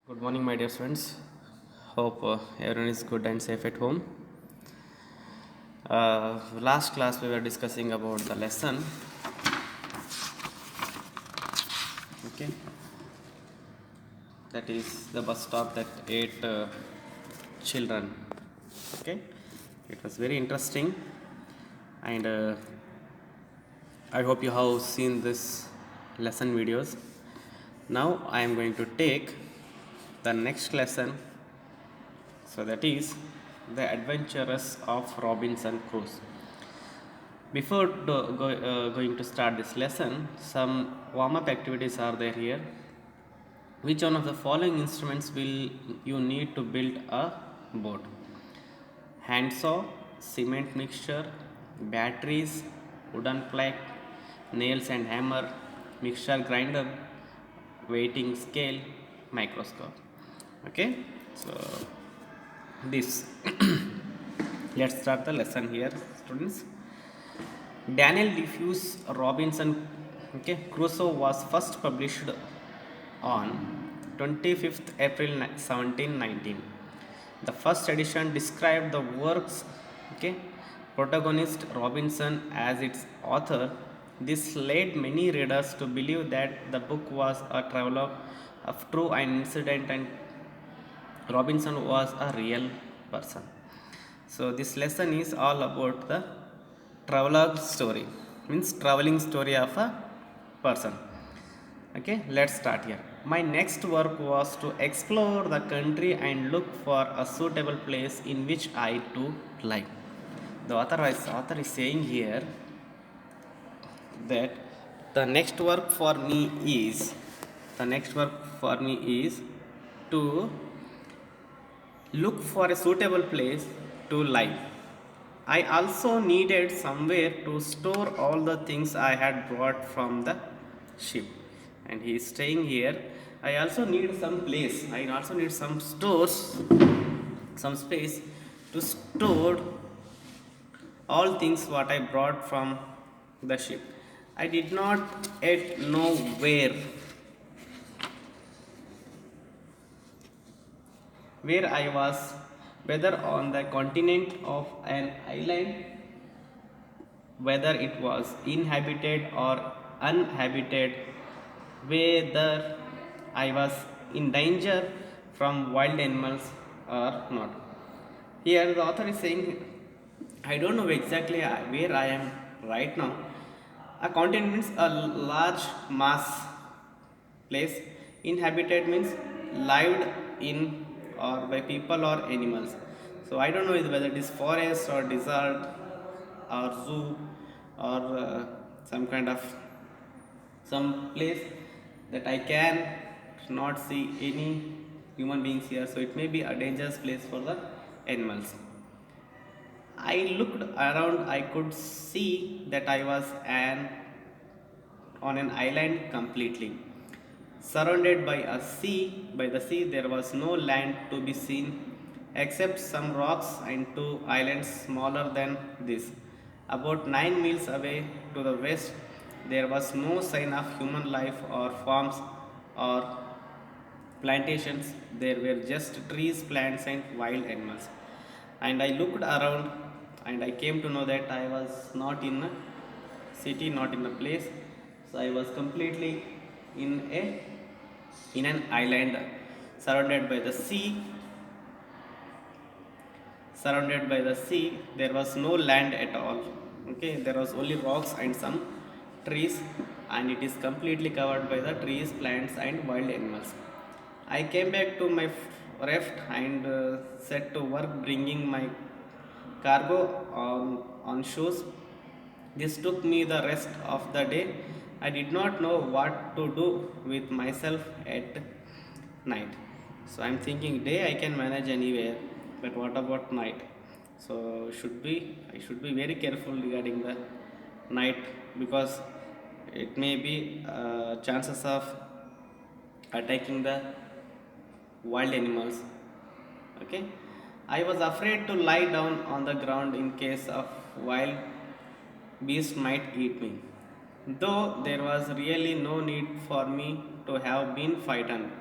Good morning, my dear friends. Hope everyone is good and safe at home. Last class we were discussing about the lesson. Okay, that is the bus stop that ate children. Okay, it was very interesting, and I hope you have seen this lesson videos. Now I am going to take the next lesson. So that is the adventures of Robinson Crusoe. Before going to start this lesson, some warm up activities are there here. Which one of the following instruments will you need to build a boat? Handsaw, cement mixture, batteries, wooden plank, nails and hammer, mixture grinder, weighting scale, microscope. Okay, so this let's start the lesson here, students. Daniel Defuse Robinson, okay, Crusoe was first published on 25th April 1719. The first edition described the work's, okay, protagonist Robinson as its author. This led many readers to believe that the book was a travelogue of true and incident and Robinson was a real person. So this lesson is all about the travelogue story, means traveling story of a person. Okay, let's start here. My next work was to explore the country and look for a suitable place in which I to live. The author is saying here that the next work for me is the next work for me is to look for a suitable place to live. I also needed somewhere to store all the things I had brought from the ship. And he is staying here. I also need some place. I also need some stores, some space to store all things what I brought from the ship. I did not yet know where I was, whether on the continent of an island, whether it was inhabited or uninhabited, whether I was in danger from wild animals or not. Here, the author is saying, I don't know exactly where I am right now. A continent means a large mass place. Inhabited means lived in or by people or animals. So I don't know whether it is forest or desert or zoo or some kind of some place that I can not see any human beings here. So it may be a dangerous place for the animals. I looked around, I could see that I was on an island completely. Surrounded by the sea, there was no land to be seen except some rocks and two islands smaller than this. About 9 miles away to the west, there was no sign of human life or farms or plantations. There were just trees, plants, and wild animals. And I looked around and I came to know that I was not in a city, not in a place. So I was completely in a in an island surrounded by the sea. Surrounded by the sea, there was no land at all. Okay, there was only rocks and some trees, and it is completely covered by the trees, plants, and wild animals. I came back to my raft and set to work bringing my cargo on shoes. This took me the rest of the day. I did not know what to do with myself at night. So I'm thinking day I can manage anywhere, but what about night? So I should be very careful regarding the night because it may be chances of attacking the wild animals. Okay, I was afraid to lie down on the ground in case of wild beast might eat me, though there was really no need for me to have been frightened.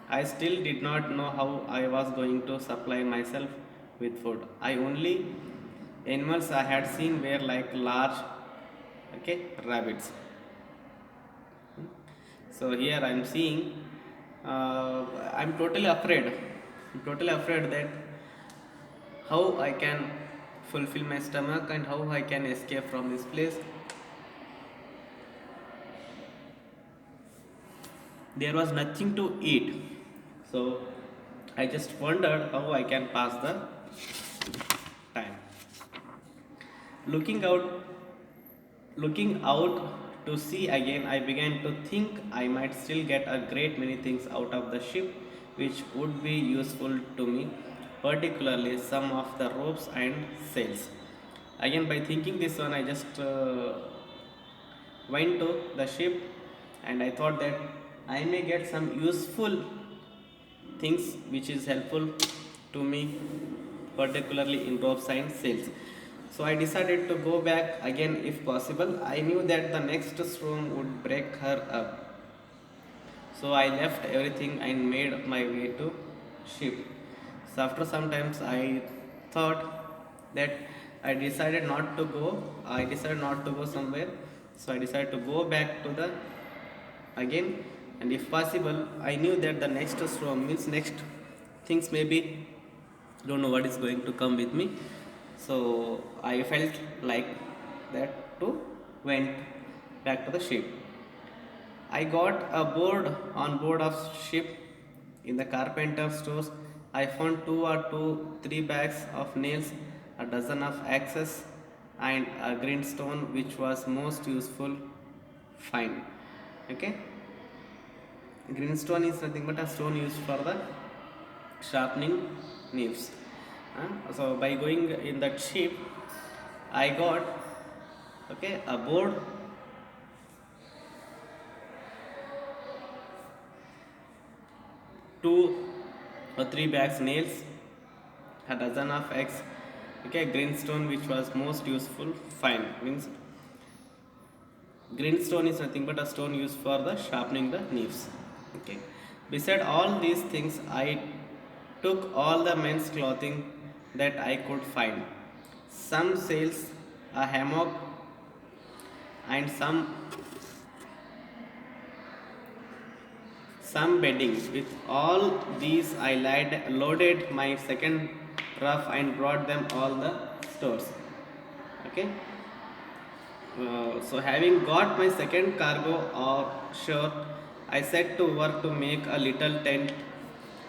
I still did not know how I was going to supply myself with food. I only animals I had seen were like large, okay, rabbits. So here I'm seeing, I'm totally afraid. I'm totally afraid that how I can fulfill my stomach and how I can escape from this place. There was nothing to eat, so I just wondered how I can pass the time. Looking out, looking out to sea again, I began to think I might still get a great many things out of the ship which would be useful to me, particularly some of the ropes and sails. Again, by thinking this one, I just went to the ship and I thought that I may get some useful things which is helpful to me, particularly in ropes and sails. So I decided to go back again if possible. I knew that the next storm would break her up, so I left everything and made my way to ship. So after some times I thought that I decided not to go somewhere. So I decided to go back to the again, and if possible I knew that the next storm means next things maybe don't know what is going to come with me. So I felt like that to went back to the ship. I got a board on board of ship. In the carpenter stores I found three bags of nails, a dozen of axes, and a grindstone which was most useful find. Okay, grindstone is nothing but a stone used for the sharpening knives. So by going in that ship, I got, okay, a board, two or three bags nails, a dozen of eggs, okay, grindstone which was most useful. Fine means grindstone is nothing but a stone used for the sharpening the knives. Okay. Beside all these things, I took all the men's clothing that I could find. Some sails, a hammock, and some bedding. With all these, I loaded my second raft and brought them all the stores. Okay. So having got my second cargo ashore, I set to work to make a little tent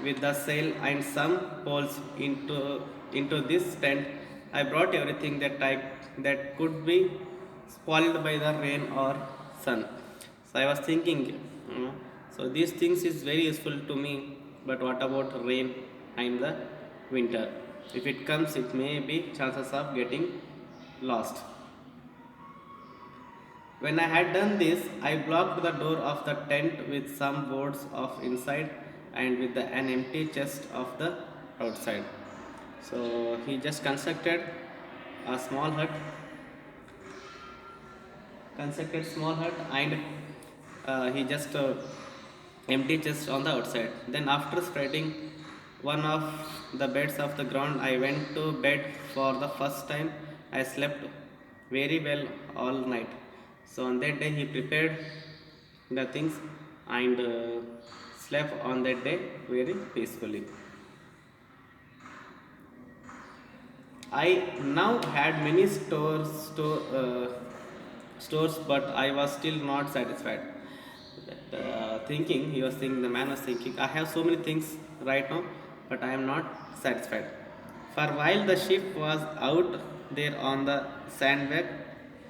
with the sail and some poles. Into this tent I brought everything that could be spoiled by the rain or sun. So I was thinking, so these things is very useful to me, but what about rain and the winter? If it comes, it may be chances of getting lost. When I had done this, I blocked the door of the tent with some boards of inside and with an empty chest of the outside. So he just a small hut, constructed small hut, and he just empty chest on the outside. Then after spreading one of the beds of the ground, I went to bed for the first time. I slept very well all night. So on that day he prepared the things and slept on that day very peacefully. I now had many stores, but I was still not satisfied. Thinking, he was thinking, the man was thinking, I have so many things right now, but I am not satisfied. For while the ship was out there on the sandbank,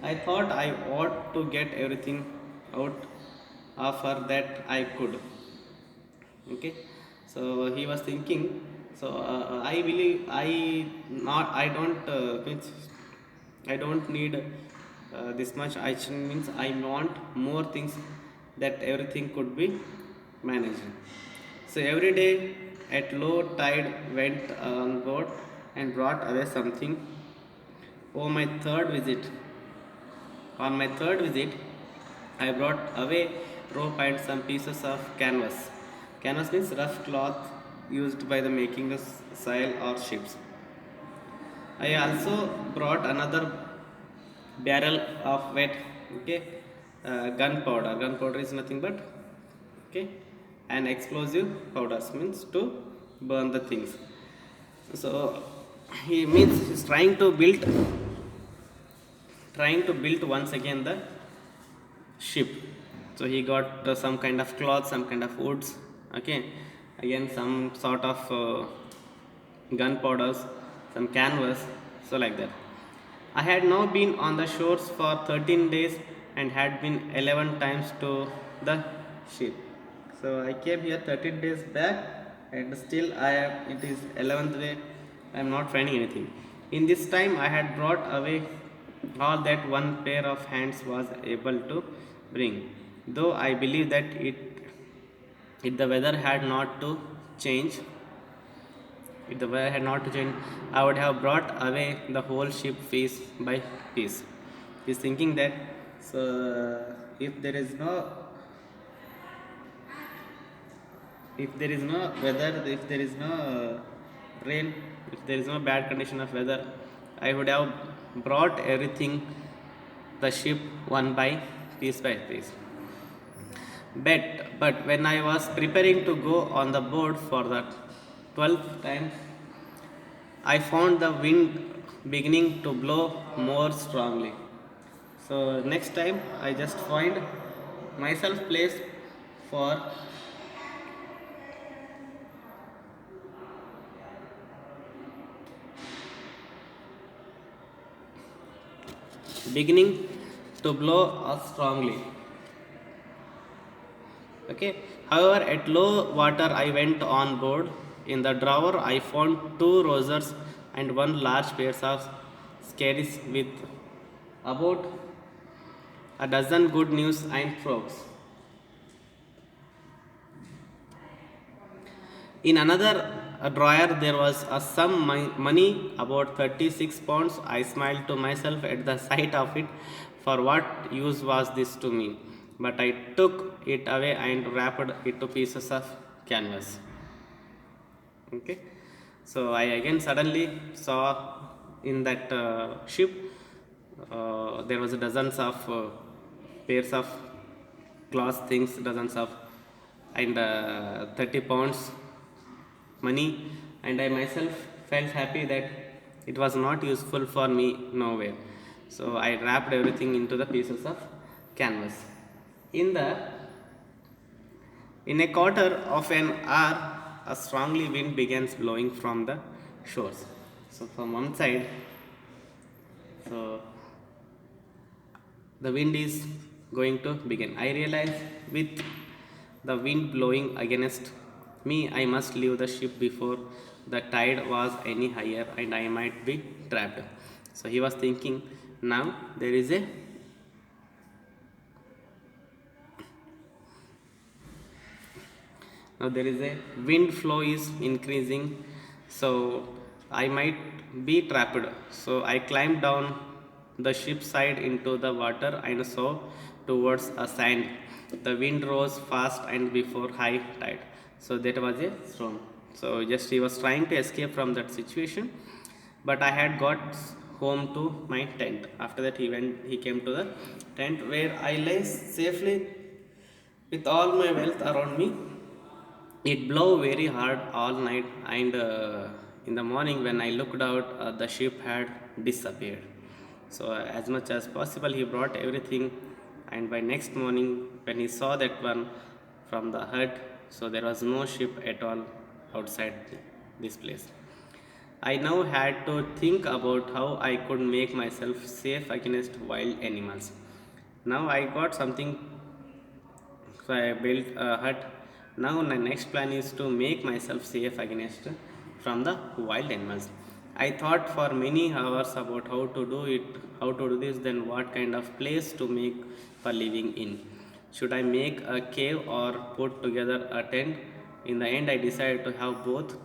I thought I ought to get everything out of her that I could. Okay, so he was thinking, so I believe I don't I don't need this much. I means I want more things that everything could be managed. So every day at low tide went on board and brought away something. Oh, my third visit. On my third visit, I brought away rope and some pieces of Canvas means rough cloth used by the making of sail or ships. I also brought another barrel of wet, okay, gunpowder. Gunpowder is nothing but, okay, an explosive powders means to burn the things. So he means he's trying to build once again the ship. So he got some kind of cloth, some kind of woods, okay, again some sort of gunpowders, some canvas, so like that. I had now been on the shores for 13 days and had been 11 times to the ship. So I came here 13 days back and still it is 11th day, I am not finding anything. In this time I had brought away all that one pair of hands was able to bring. Though I believe that if the weather had not to change, if the weather had not to change, I would have brought away the whole ship piece by piece. He's thinking that, so if there is no weather, if there is no rain, if there is no bad condition of weather, I would have brought everything, the ship one by piece. But when I was preparing to go on the board for the 12th time, I found the wind beginning to blow more strongly. So next time I just find myself place for beginning to blow strongly. Okay. However, at low water I went on board. In the drawer I found two roses and one large pair of scaries with about a dozen good news and frogs. In another drawer there was a sum money about 36 pounds. I smiled to myself at the sight of it. For what use was this to me? But I took it away and wrapped it to pieces of canvas. Okay, so I again suddenly saw in that ship there was dozens of pairs of cloth things, dozens of, and 30 pounds money, and I myself felt happy that it was not useful for me nowhere. So I wrapped everything into the pieces of canvas. In the in a quarter of an hour, a strongly wind begins blowing from the shores. So from one side, so the wind is going to begin. I realize with the wind blowing against me, I must leave the ship before the tide was any higher and I might be trapped. So he was thinking, now there is a wind flow is increasing, so I might be trapped. So I climbed down the ship side into the water and saw towards a sand. The wind rose fast and before high tide. So that was a storm. So just he was trying to escape from that situation, but I had got home to my tent. After that he came to the tent where I lay safely with all my wealth around me. It blew very hard all night, and in the morning when I looked out, the ship had disappeared. So as much as possible he brought everything, and by next morning when he saw that one from the hut, so there was no ship at all outside this place. I now had to think about how I could make myself safe against wild animals. Now I got something, so I built a hut. Now my next plan is to make myself safe against from the wild animals. I thought for many hours about how to do it, how to do this, then what kind of place to make for living in. Should I make a cave or put together a tent? In the end I decided to have both.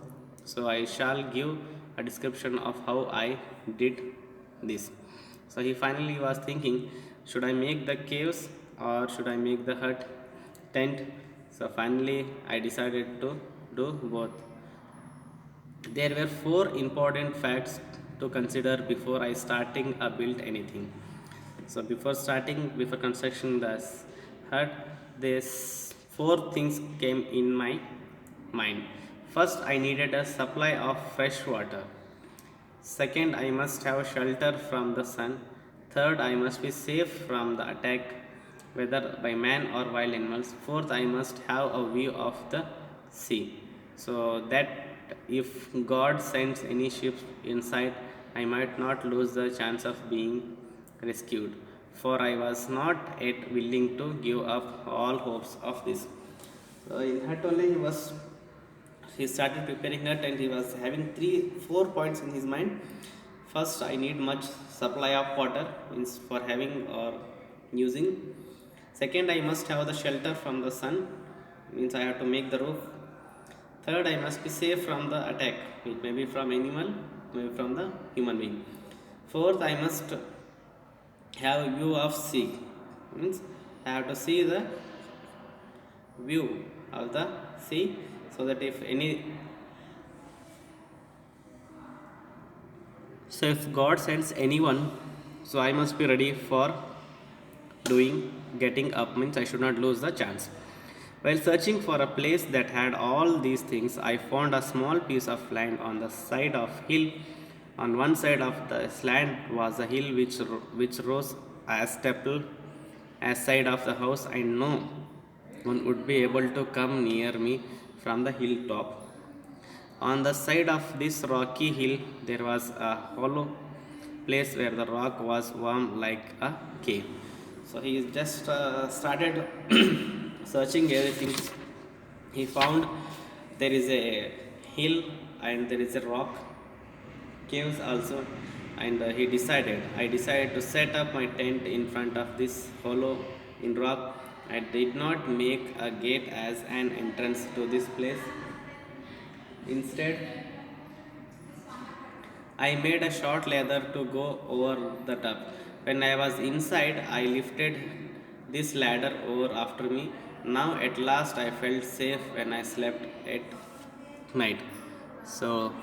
So I shall give a description of how I did this. So he finally was thinking, should I make the caves or should I make the hut tent? So So finally, I decided to do both. There were four important facts to consider before I starting a build anything. So before constructing this hut, these four things came in my mind. First, I needed a supply of fresh water. Second, I must have shelter from the sun. Third, I must be safe from the attack, whether by man or wild animals. Fourth, I must have a view of the sea, so that if God sends any ships inside, I might not lose the chance of being rescued. For I was not yet willing to give up all hopes of this. So in that only he started preparing that, and he was having 4 points in his mind. First, I need much supply of water, means for having or using. Second, I must have the shelter from the sun, means I have to make the roof. Third, I must be safe from the attack, it may be from animal, maybe from the human being. Fourth, I must have view of sea, means I have to see the view of the sea, so that if God sends anyone, so I must be ready for doing getting up, means I should not lose the chance. While searching for a place that had all these things, I found a small piece of land on the side of hill. On one side of this land was a hill which rose as steeple as side of the house. I know one would be able to come near me from the hilltop. On the side of this rocky hill, there was a hollow place where the rock was warm like a cave. So he just started searching everything. He found there is a hill and there is a rock, caves also, and I decided to set up my tent in front of this hollow in rock. I did not make a gate as an entrance to this place. Instead, I made a short ladder to go over the top. When I was inside, I lifted this ladder over after me. Now, at last, I felt safe when I slept at night. So,